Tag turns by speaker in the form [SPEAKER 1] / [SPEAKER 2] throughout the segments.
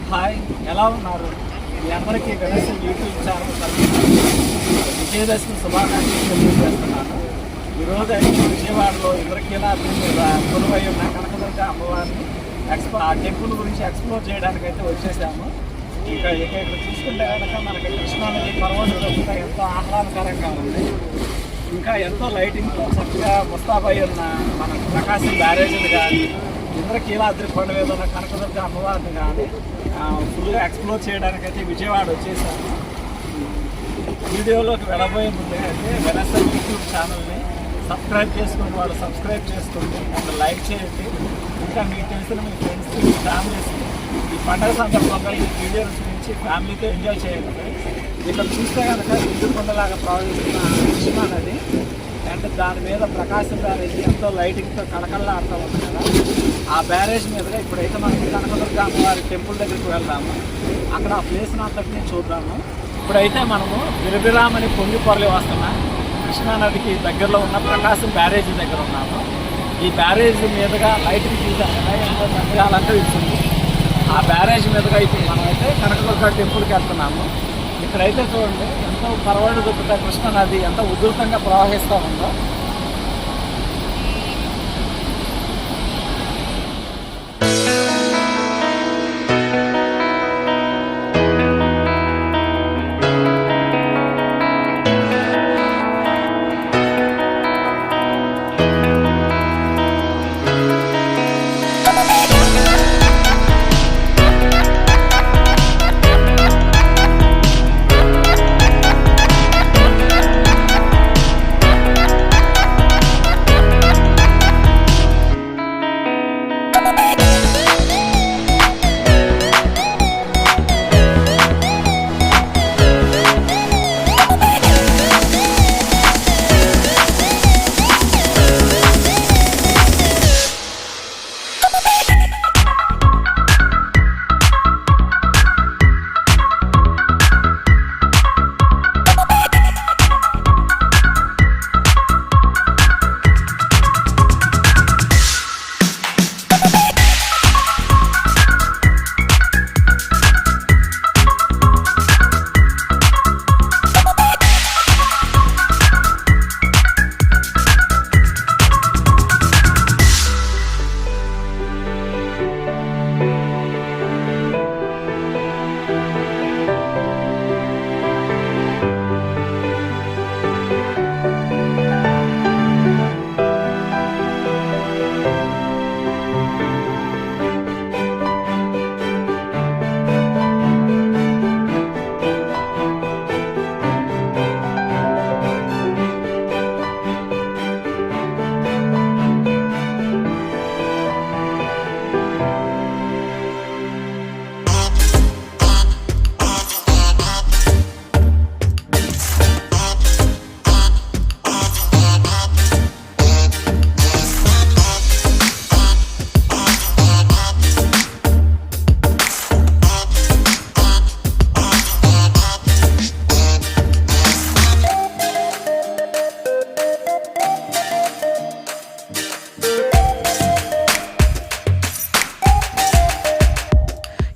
[SPEAKER 1] Hi, ఎలా ఉన్నారు? మీ అందరికీ వెనస్ యూట్యూబ్ ఛానల్ తరఫున విజయదశమి శుభాకాంక్షలు తెలియజేస్తున్నాను. ఈరోజు అయితే విజయవాడలో ఇంద్రకీలాద్రి మీద కొలువై ఉన్న కనకదుర్గ అమ్మవారిని ఆ టెంపుల్ గురించి ఎక్స్ప్లోర్ చేయడానికి అయితే వచ్చేసాము. ఇక్కడ చూసుకుంటే కనుక మనకి కృష్ణానది పర్వతం కూడా ఎంతో ఆహ్లాదకరంగా ఉంది. ఇంకా ఎంతో లైటింగ్తో చక్కగా ముస్తాబై ఉన్న మన ప్రకాశం బ్యారేజ్ని కానీ ఇంద్రకీలాద్రి కొండ మీద ఉన్న కనకదుర్గ అమ్మవారిని కానీ ఫుల్గా ఎక్స్ప్లోర్ చేయడానికి అయితే విజయవాడ వచ్చేసాము. వీడియోలోకి వెళ్ళబోయే ముందే అయితే వెనస్ఎల్ యూట్యూబ్ ఛానల్ని సబ్స్క్రైబ్ చేసుకుని వాళ్ళు సబ్స్క్రైబ్ చేసుకోండి అండ్ లైక్ చేయండి. ఇంకా మీకు తెలిసిన మీ ఫ్రెండ్స్ మీ ఫ్యామిలీస్కి ఈ పండుగ సందర్భంగా ఈ వీడియోస్ గురించి ఫ్యామిలీతో ఎంజాయ్ చేయండి. ఇక్కడ చూస్తే కనుక ఇంటి కొండలాగా ప్రవహిస్తున్న కృష్ణా నది అండ్ దాని మీద ప్రకాశం బ్యారేజ్ ఎంతో లైటింగ్తో కళకళలాడుతూ ఉంది కదా. ఆ బ్యారేజ్ మీదుగా ఇప్పుడైతే మనకి కనకదుర్గ అమ్మవారి టెంపుల్ దగ్గరికి వెళ్దాము. అక్కడ ఆ ప్లేస్ని అంతటినీ చూద్దాము. ఇప్పుడైతే మనము బిరబిరామని పొంగి పొరలి వస్తున్న కృష్ణానదికి దగ్గరలో ఉన్న ప్రకాశం బ్యారేజ్ దగ్గర ఉన్నాము. ఈ బ్యారేజ్ మీదుగా లైటింగ్ చూసాం కదా, ఎంతో చక్కగా అలంకరిస్తుంది. ఆ బ్యారేజ్ మీదుగా ఇప్పుడు మనమైతే కనకదుర్గ టెంపుల్కి వెళ్తున్నాము. ఇక్కడైతే చూడండి ఎంతో పరవళ్ళు దొరుకుతా కృష్ణానది ఎంత ఉధృతంగా ప్రవహిస్తూ ఉందో.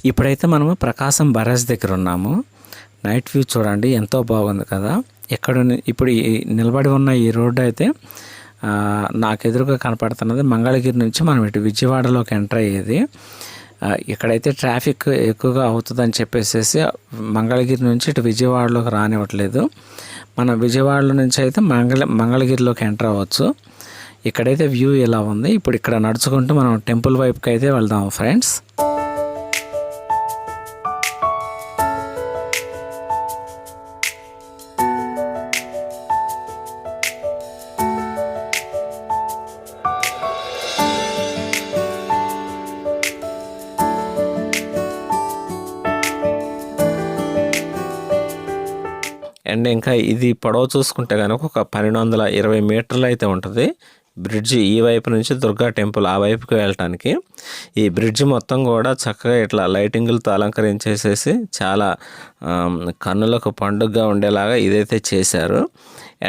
[SPEAKER 1] ఇప్పుడైతే మనము ప్రకాశం బ్యారేజ్ దగ్గర ఉన్నాము. నైట్ వ్యూ చూడండి ఎంతో బాగుంది కదా. ఇప్పుడు నిలబడి ఉన్న ఈ రోడ్డు అయితే నాకు ఎదురుగా కనపడుతున్నది మంగళగిరి నుంచి మనం ఇటు విజయవాడలోకి ఎంటర్ అయ్యేది. ఇక్కడైతే ట్రాఫిక్ ఎక్కువగా అవుతుందని చెప్పేసి మంగళగిరి నుంచి ఇటు విజయవాడలోకి రానివ్వట్లేదు. మనం విజయవాడలో నుంచి అయితే మంగళగిరిలోకి ఎంటర్ అవ్వచ్చు. ఇక్కడైతే వ్యూ ఎలా ఉంది. ఇప్పుడు ఇక్కడ నడుచుకుంటూ మనం టెంపుల్ వైపుకి అయితే వెళ్దాము ఫ్రెండ్స్. అండ్ ఇంకా ఇది పొడవు చూసుకుంటే కనుక ఒక 1220 మీటర్లు అయితే ఉంటుంది. బ్రిడ్జి ఈ వైపు నుంచి దుర్గా టెంపుల్ ఆ వైపుకి వెళ్ళటానికి ఈ బ్రిడ్జి మొత్తం కూడా చక్కగా ఇట్లా లైటింగులతో అలంకరించేసేసి చాలా కన్నులకు పండుగగా ఉండేలాగా ఇదైతే చేశారు.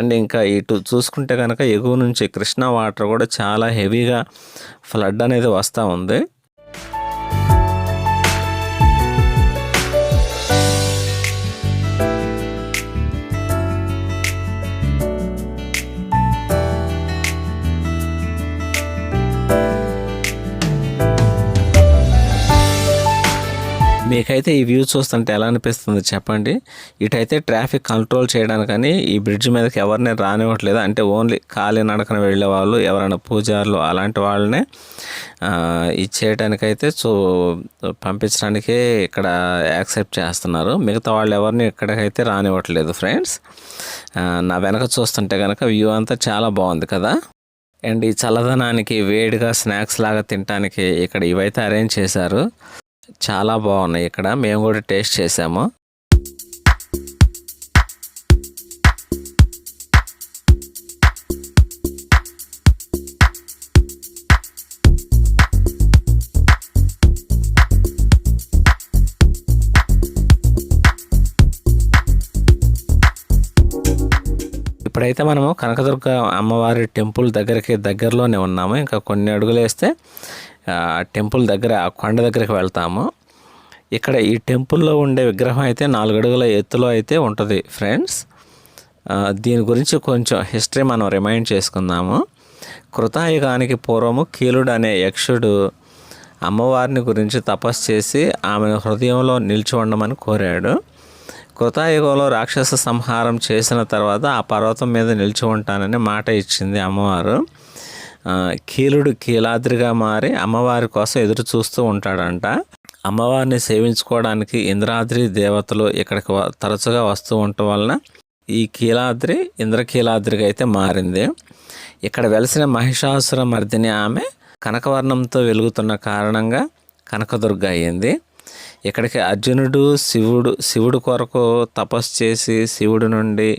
[SPEAKER 1] అండ్ ఇంకా ఇటు చూసుకుంటే కనుక ఎగువ నుంచి కృష్ణా వాటర్ కూడా చాలా హెవీగా ఫ్లడ్ అనేది వస్తూ ఉంది.
[SPEAKER 2] మీకైతే ఈ వ్యూ చూస్తుంటే ఎలా అనిపిస్తుంది చెప్పండి. ఇటైతే ట్రాఫిక్ కంట్రోల్ చేయడానికని ఈ బ్రిడ్జ్ మీదకి ఎవరిని రానివ్వట్లేదు. అంటే ఓన్లీ ఖాళీ నడకన వెళ్ళే వాళ్ళు, ఎవరైనా పూజారులు అలాంటి వాళ్ళనే ఇచ్చేయడానికైతే పంపించడానికే ఇక్కడ యాక్సెప్ట్ చేస్తున్నారు. మిగతా వాళ్ళు ఎవరిని ఇక్కడికైతే రానివ్వట్లేదు ఫ్రెండ్స్. నా వెనక చూస్తుంటే కనుక వ్యూ అంతా చాలా బాగుంది కదా. అండ్ ఈ చల్లదనానికి వేడిగా స్నాక్స్ లాగా తినడానికి ఇక్కడ ఇవైతే అరేంజ్ చేశారు. చాలా బాగున్నాయి. ఇక్కడ మేము కూడా టేస్ట్ చేసాము. ఇప్పుడైతే మనము కనకదుర్గ అమ్మవారి టెంపుల్ దగ్గరలోనే ఉన్నాము. ఇంకా కొన్ని అడుగులు వేస్తే టెంపుల్ దగ్గర, ఆ కొండ దగ్గరికి వెళ్తాము. ఇక్కడ ఈ టెంపుల్లో ఉండే విగ్రహం అయితే 4 అడుగుల ఎత్తులో అయితే ఉంటుంది ఫ్రెండ్స్. దీని గురించి కొంచెం హిస్టరీ మనం రిమైండ్ చేసుకుందాము. కృతాయుగానికి పూర్వము కీలుడు అనే యక్షుడు అమ్మవారిని గురించి తపస్సు చేసి ఆమెను హృదయంలో నిలిచి ఉండమని కోరాడు. కృతాయుగంలో రాక్షస సంహారం చేసిన తర్వాత ఆ పర్వతం మీద నిలిచి ఉంటానని మాట ఇచ్చింది అమ్మవారు. కీలుడు కీలాద్రిగా మారి అమ్మవారి కోసం ఎదురు చూస్తూ ఉంటాడంట. అమ్మవారిని సేవించుకోవడానికి ఇంద్రాద్రి దేవతలు ఇక్కడికి తరచుగా వస్తూ ఉండటం వలన ఈ కీలాద్రి ఇంద్రకీలాద్రిగా అయితే మారింది. ఇక్కడ వెలిసిన మహిషాసుర మర్దిని ఆమె కనకవర్ణంతో వెలుగుతున్న కారణంగా కనకదుర్గ అయ్యింది. ఇక్కడికి అర్జునుడు శివుడు కొరకు తపస్సు చేసి శివుడి నుండి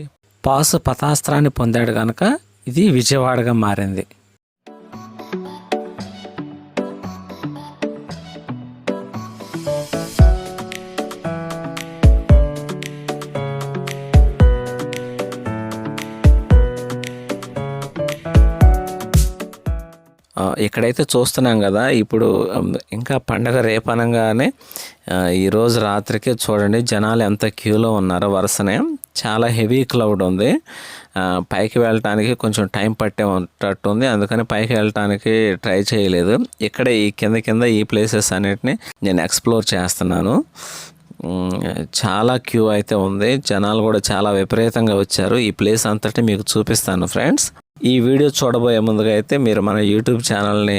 [SPEAKER 2] పతాస్త్రాన్ని పొందాడు కనుక ఇది విజయవాడగా మారింది. ఇక్కడైతే చూస్తున్నాం కదా. ఇప్పుడు ఇంకా పండగ రేపనగానే ఈరోజు రాత్రికి చూడండి జనాలు ఎంత క్యూలో ఉన్నారో వరుసనే. చాలా హెవీ క్లౌడ్ ఉంది. పైకి వెళ్ళటానికి కొంచెం టైం పట్టేటట్టుంది. అందుకని పైకి వెళ్ళటానికి ట్రై చేయలేదు. ఇక్కడే ఈ కింద ఈ ప్లేసెస్ అన్నిటిని నేను ఎక్స్ప్లోర్ చేస్తున్నాను. చాలా క్యూ అయితే ఉంది. జనాలు కూడా చాలా విపరీతంగా వచ్చారు. ఈ ప్లేస్ అంతటి మీకు చూపిస్తాను ఫ్రెండ్స్. ఈ వీడియో చూడబోయే ముందుగా అయితే మీరు మన యూట్యూబ్ ఛానల్ని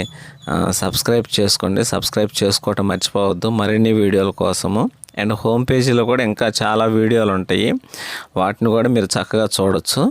[SPEAKER 2] సబ్స్క్రైబ్ చేసుకోండి. సబ్స్క్రైబ్ చేసుకోవటం మర్చిపోవద్దు మరిన్ని వీడియోల కోసము. అండ్ హోమ్ పేజీలో కూడా ఇంకా చాలా వీడియోలు ఉంటాయి. వాటిని కూడా మీరు చక్కగా చూడొచ్చు.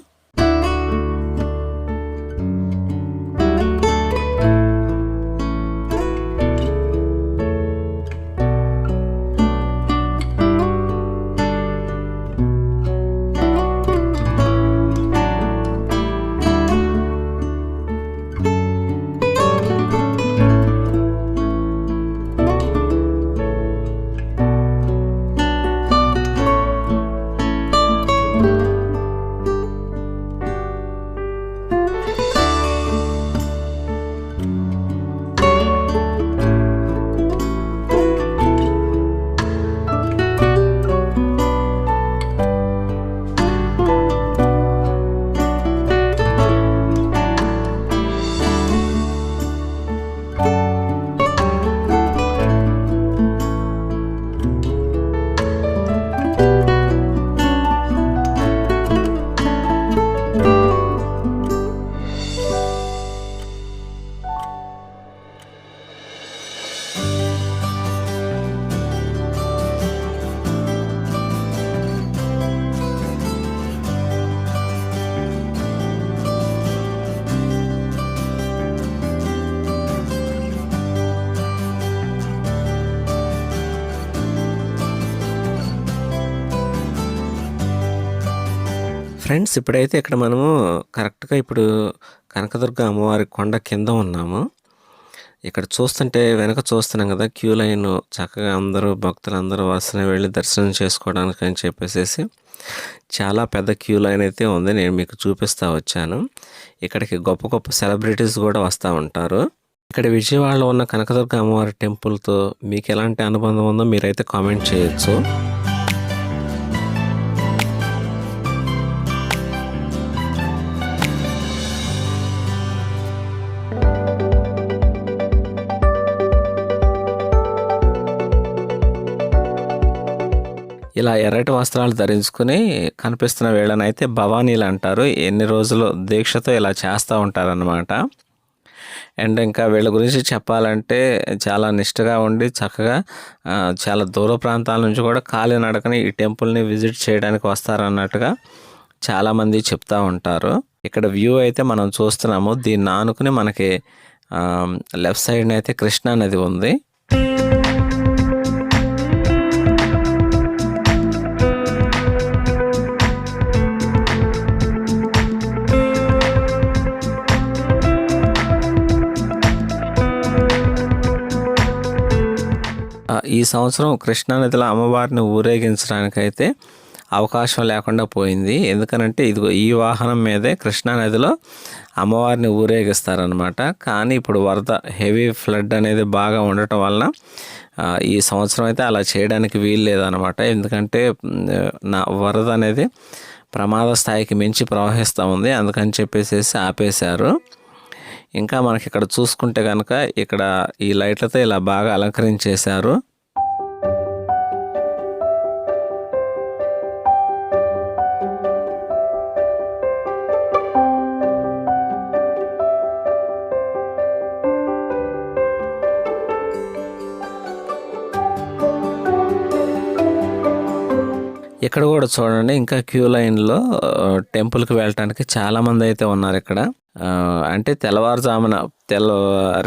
[SPEAKER 2] ఫ్రెండ్స్ ఇప్పుడైతే ఇక్కడ మనము కరెక్ట్గా ఇప్పుడు కనకదుర్గ అమ్మవారి కొండ కింద ఉన్నాము. ఇక్కడ చూస్తుంటే వెనక చూస్తున్నాం కదా క్యూ లైన్. చక్కగా అందరూ భక్తులందరూ వరుసనే వెళ్ళి దర్శనం చేసుకోవడానికి అని చెప్పేసి చాలా పెద్ద క్యూ లైన్ అయితే ఉంది. నేను మీకు చూపిస్తూ వచ్చాను. ఇక్కడికి గొప్ప గొప్ప సెలబ్రిటీస్ కూడా వస్తూ ఉంటారు. ఇక్కడ విజయవాడలో ఉన్న కనకదుర్గ అమ్మవారి టెంపుల్తో మీకు ఎలాంటి అనుబంధం ఉందో మీరైతే కామెంట్ చేయొచ్చు. ఇలా ఎర్రటి వస్త్రాలు ధరించుకుని కనిపిస్తున్న వీళ్ళనైతే భవానీలు అంటారు. ఎన్ని రోజులు దీక్షతో ఇలా చేస్తూ ఉంటారన్నమాట. అండ్ ఇంకా వీళ్ళ గురించి చెప్పాలంటే చాలా నిష్టగా ఉండి చక్కగా చాలా దూర ప్రాంతాల నుంచి కూడా కాలినడకని ఈ టెంపుల్ని విజిట్ చేయడానికి వస్తారన్నట్టుగా చాలామంది చెప్తూ ఉంటారు. ఇక్కడ వ్యూ అయితే మనం చూస్తున్నాము. దీన్ని ఆనుకుని మనకి లెఫ్ట్ సైడ్న అయితే కృష్ణా నది ఉంది. ఈ సంవత్సరం కృష్ణానదిలో అమ్మవారిని ఊరేగించడానికైతే అవకాశం లేకుండా పోయింది. ఎందుకనంటే ఇదిగో ఈ వాహనం మీదే కృష్ణానదిలో అమ్మవారిని ఊరేగిస్తారనమాట. కానీ ఇప్పుడు వరద హెవీ ఫ్లడ్ అనేది బాగా ఉండటం వలన ఈ సంవత్సరం అయితే అలా చేయడానికి వీలు లేదనమాట. ఎందుకంటే వరద అనేది ప్రమాద స్థాయికి మించి ప్రవహిస్తూ ఉంది. అందుకని చెప్పేసి ఆపేశారు. ఇంకా మనకి ఇక్కడ చూసుకుంటే కనుక ఇక్కడ ఈ లైట్లతో ఇలా బాగా అలంకరించేశారు. ఇక్కడ కూడా చూడండి, ఇంకా క్యూ లైన్లో టెంపుల్కి వెళ్ళటానికి చాలామంది అయితే ఉన్నారు ఇక్కడ. అంటే తెల్లవారుజామున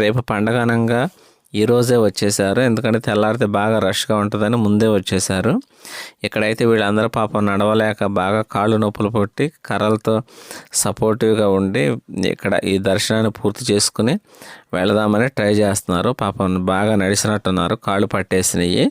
[SPEAKER 2] రేపు పండగనంగా ఈరోజే వచ్చేసారు. ఎందుకంటే తెల్లారితే బాగా రష్గా ఉంటుందని ముందే వచ్చేసారు. ఇక్కడైతే వీళ్ళందరూ పాపం నడవలేక బాగా కాళ్ళు నొప్పులు పుట్టి కర్రలతో సపోర్టివ్గా ఉండి ఇక్కడ ఈ దర్శనాన్ని పూర్తి చేసుకుని వెళదామని ట్రై చేస్తున్నారు. పాపం బాగా నడిచినట్టున్నారు, కాళ్ళు పట్టేసినాయి.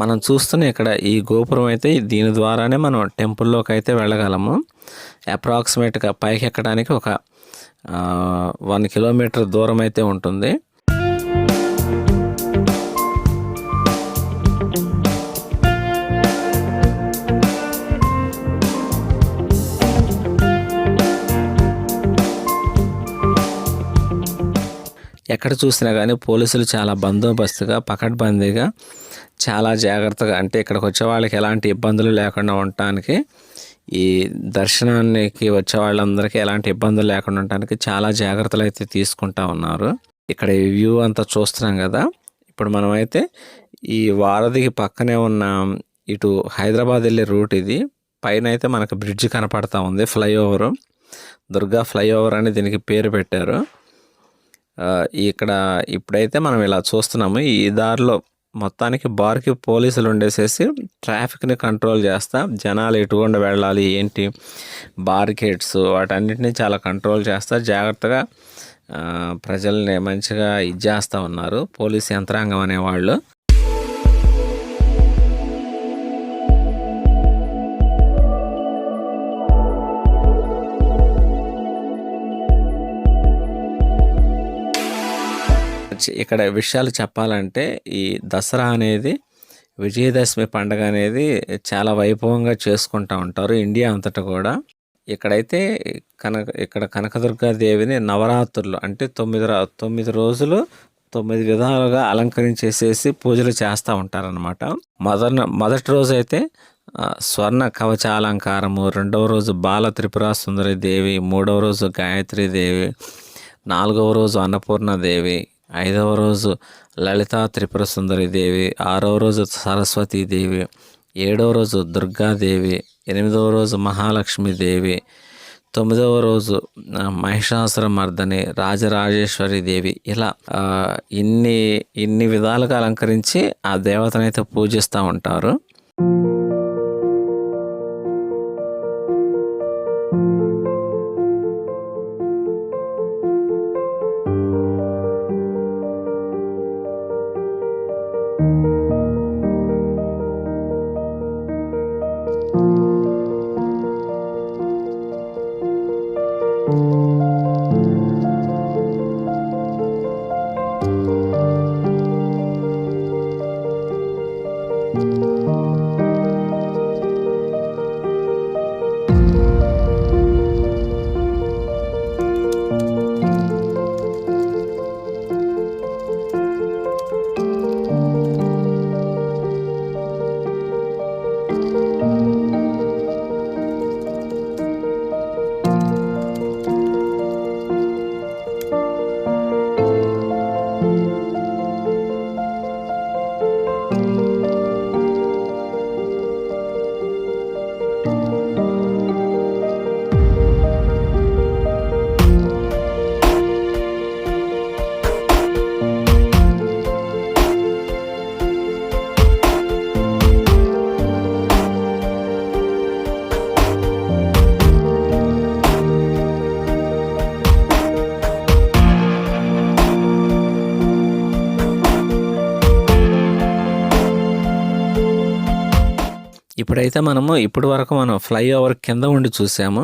[SPEAKER 2] మనం చూస్తున్న ఇక్కడ ఈ గోపురం అయితే దీని ద్వారానే మనం టెంపుల్లోకి అయితే వెళ్ళగలము. అప్రాక్సిమేట్గా పైకి ఎక్కడానికి ఒక 1 కిలోమీటర్ దూరం అయితే ఉంటుంది. ఎక్కడ చూసినా కానీ పోలీసులు చాలా బందోబస్తుగా పకడ్బందీగా చాలా జాగ్రత్తగా, అంటే ఇక్కడికి వచ్చే వాళ్ళకి ఎలాంటి ఇబ్బందులు లేకుండా ఉండటానికి, ఈ దర్శనానికి వచ్చే వాళ్ళందరికీ ఎలాంటి ఇబ్బందులు లేకుండా ఉండటానికి చాలా జాగ్రత్తలు అయితే తీసుకుంటా ఉన్నారు. ఇక్కడ ఈ వ్యూ అంతా చూస్తున్నాం కదా. ఇప్పుడు మనమైతే ఈ వారధికి పక్కనే ఉన్న ఇటు హైదరాబాద్ వెళ్ళే రూట్ ఇది. పైన అయితే మనకు బ్రిడ్జ్ కనపడతా ఉంది, ఫ్లైఓవర్. దుర్గా ఫ్లైఓవర్ అని దీనికి పేరు పెట్టారు. ఇక్కడ ఇప్పుడైతే మనం ఇలా చూస్తున్నాము. ఈ దారిలో మొత్తానికి బార్కి పోలీసులు ఉండేసేసి ట్రాఫిక్ని కంట్రోల్ చేస్తా, జనాలు ఎటుకుండా వెళ్ళాలి ఏంటి, బార్గేట్స్ వాటన్నిటిని చాలా కంట్రోల్ చేస్తా జాగ్రత్తగా ప్రజల్ని మంచిగా ఇది చేస్తూ ఉన్నారు పోలీస్ యంత్రాంగం అనేవాళ్ళు. ఇక్కడ విషయాలు చెప్పాలంటే ఈ దసరా అనేది, విజయదశమి పండుగ అనేది చాలా వైభవంగా చేసుకుంటూ ఉంటారు ఇండియా అంతటా కూడా. ఇక్కడైతే ఇక్కడ కనకదుర్గాదేవిని నవరాత్రులు అంటే 9 రోజులు 9 విధాలుగా అలంకరించేసేసి పూజలు చేస్తూ ఉంటారనమాట. మొదటి రోజు అయితే స్వర్ణ కవచాలంకారము, 2వ రోజు బాల త్రిపురా సుందరి దేవి, 3వ రోజు గాయత్రీదేవి, 4వ రోజు అన్నపూర్ణాదేవి, 5వ రోజు లలితా త్రిపుర సుందరి దేవి, 6వ రోజు సరస్వతీదేవి, 7వ రోజు దుర్గాదేవి, 8వ రోజు మహాలక్ష్మీదేవి, 9వ రోజు మహిషాసురమర్దని, రాజరాజేశ్వరి దేవి. ఇలా ఇన్ని విధాలుగా అలంకరించి ఆ దేవతనైతే పూజిస్తూ ఉంటారు. ఇప్పుడైతే మనము వరకు మనం ఫ్లైఓవర్ కింద ఉండి చూసాము.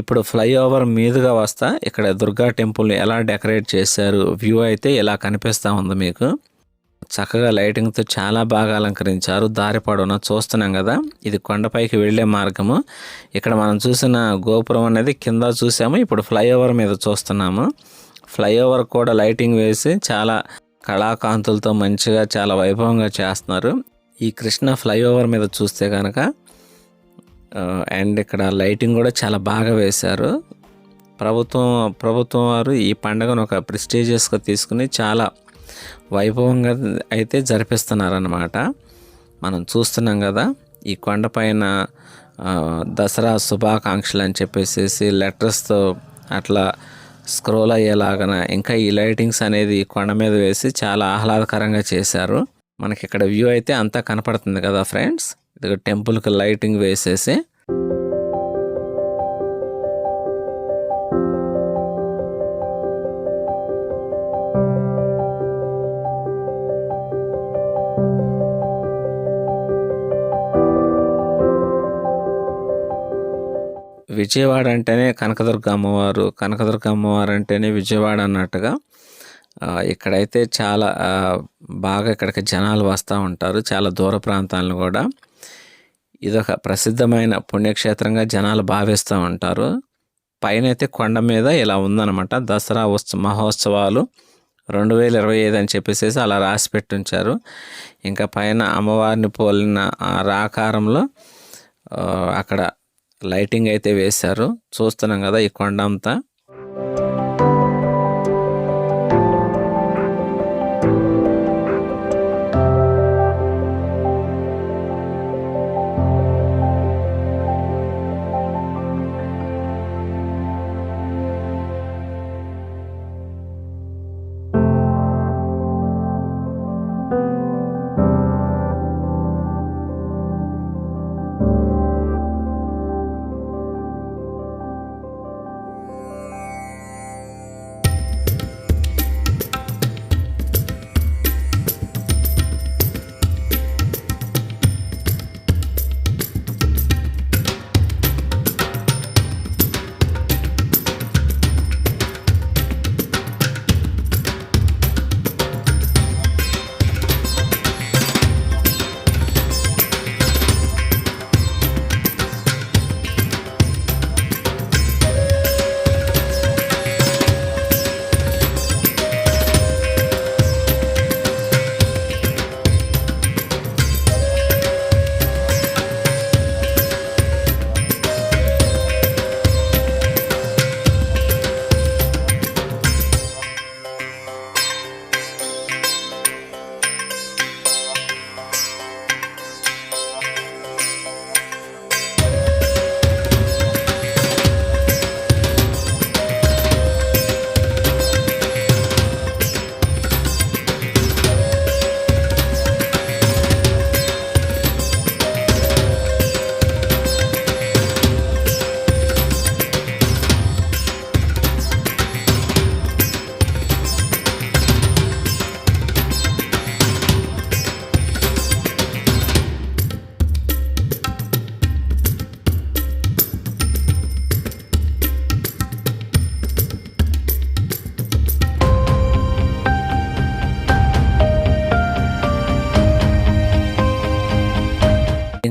[SPEAKER 2] ఇప్పుడు ఫ్లైఓవర్ మీదుగా వస్తా ఇక్కడ దుర్గా టెంపుల్ని ఎలా డెకరేట్ చేశారు, వ్యూ అయితే ఇలా కనిపిస్తూ ఉంది మీకు. చక్కగా లైటింగ్తో చాలా బాగా అలంకరించారు. దారి పొడవునా చూస్తున్నాం కదా, ఇది కొండపైకి వెళ్ళే మార్గము. ఇక్కడ మనం చూసిన గోపురం అనేది కింద చూసాము, ఇప్పుడు ఫ్లైఓవర్ మీద చూస్తున్నాము. ఫ్లైఓవర్ కూడా లైటింగ్ వేసి చాలా కళాకాంతులతో మంచిగా చాలా వైభవంగా చేస్తున్నారు. ఈ కృష్ణ ఫ్లైఓవర్ మీద చూస్తే కనుక అండ్ ఇక్కడ లైటింగ్ కూడా చాలా బాగా వేశారు. ప్రభుత్వం వారు ఈ పండుగను ఒక ప్రెస్టీజియస్గా తీసుకుని చాలా వైభవంగా అయితే జరిపిస్తున్నారన్నమాట. మనం చూస్తున్నాం కదా, ఈ కొండపైన దసరా శుభాకాంక్షలు అని చెప్పేసి లెటర్స్తో అట్లా స్క్రోల్ అయ్యేలాగా ఇంకా ఈ లైటింగ్స్ అనేది కొండ మీద వేసి చాలా ఆహ్లాదకరంగా చేశారు. మనకి ఇక్కడ వ్యూ అయితే అంతా కనపడుతుంది కదా ఫ్రెండ్స్. ఇది టెంపుల్కి లైటింగ్ వేసేసి విజయవాడ అంటేనే కనకదుర్గ అమ్మవారు అంటేనే విజయవాడ అన్నట్టుగా ఇక్కడైతే చాలా బాగా ఇక్కడికి జనాలు వస్తూ ఉంటారు, చాలా దూర ప్రాంతాలను కూడా. ఇదొక ప్రసిద్ధమైన పుణ్యక్షేత్రంగా జనాలు భావిస్తూ ఉంటారు. పైన అయితే కొండ మీద ఇలా ఉందన్నమాట, దసరా మహోత్సవాలు 2025 అని చెప్పేసి అలా రాసి పెట్టుంచారు. ఇంకా పైన అమ్మవారిని పోలిన ఆ ఆకారంలో అక్కడ లైటింగ్ అయితే వేశారు. చూస్తున్నాం కదా ఈ కొండ అంతా.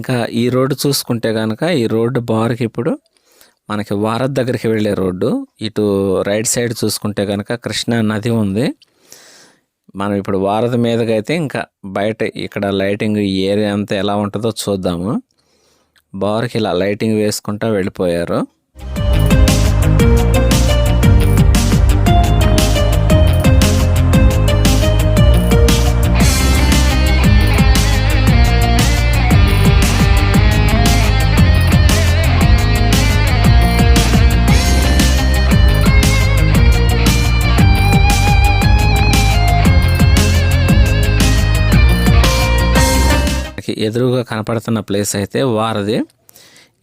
[SPEAKER 2] ఇంకా ఈ రోడ్డు చూసుకుంటే కనుక ఈ రోడ్డు బార్కి ఇప్పుడు మనకి వారధ్ దగ్గరికి వెళ్ళే రోడ్డు. ఇటు రైట్ సైడ్ చూసుకుంటే కనుక కృష్ణా నది ఉంది. మనం ఇప్పుడు వారధి మీదకి అయితే ఇంకా బయట ఇక్కడ లైటింగ్ ఈ ఏరియా అంతా ఎలా ఉంటుందో చూద్దాము. బార్కి ఇలా లైటింగ్ వేసుకుంటూ వెళ్ళిపోయారు. ఎదురుగా కనపడుతున్న ప్లేస్ అయితే వారధి.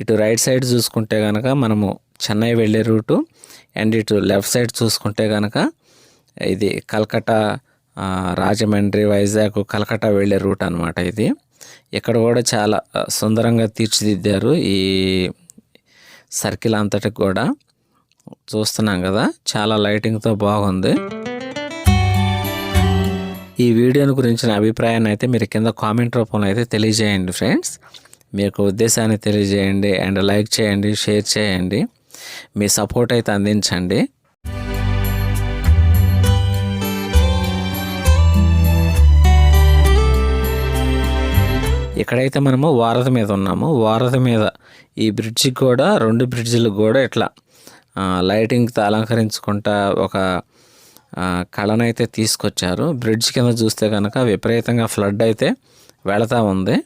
[SPEAKER 2] ఇటు రైట్ సైడ్ చూసుకుంటే కనుక మనము చెన్నై వెళ్ళే రూటు, అండ్ ఇటు లెఫ్ట్ సైడ్ చూసుకుంటే కనుక ఇది కల్కట్టా, రాజమండ్రి, వైజాగ్, కల్కట్టా వెళ్ళే రూట్ అనమాట ఇది. ఇక్కడ కూడా చాలా సుందరంగా తీర్చిదిద్దారు ఈ సర్కిల్ అంతటికి కూడా. చూస్తున్నాం కదా, చాలా లైటింగ్తో బాగుంది. ఈ వీడియోని గురించిన అభిప్రాయాన్ని అయితే మీరు కింద కామెంట్ రూపంలో అయితే తెలియజేయండి ఫ్రెండ్స్. మీ యొక్క ఉద్దేశాన్ని తెలియజేయండి, అండ్ లైక్ చేయండి, షేర్ చేయండి, మీ సపోర్ట్ అయితే అందించండి. ఇక్కడైతే మనము వారధి మీద ఉన్నాము. వారధి మీద ఈ బ్రిడ్జికి కూడా, 2 బ్రిడ్జిలకు కూడా ఇట్లా లైటింగ్తో అలంకరించుకుంటా ఒక కళనైతే తీసుకొచ్చారు. బ్రిడ్జ్ కింద చూస్తే కనుక విపరీతంగా ఫ్లడ్ అయితే వెళతా ఉంది.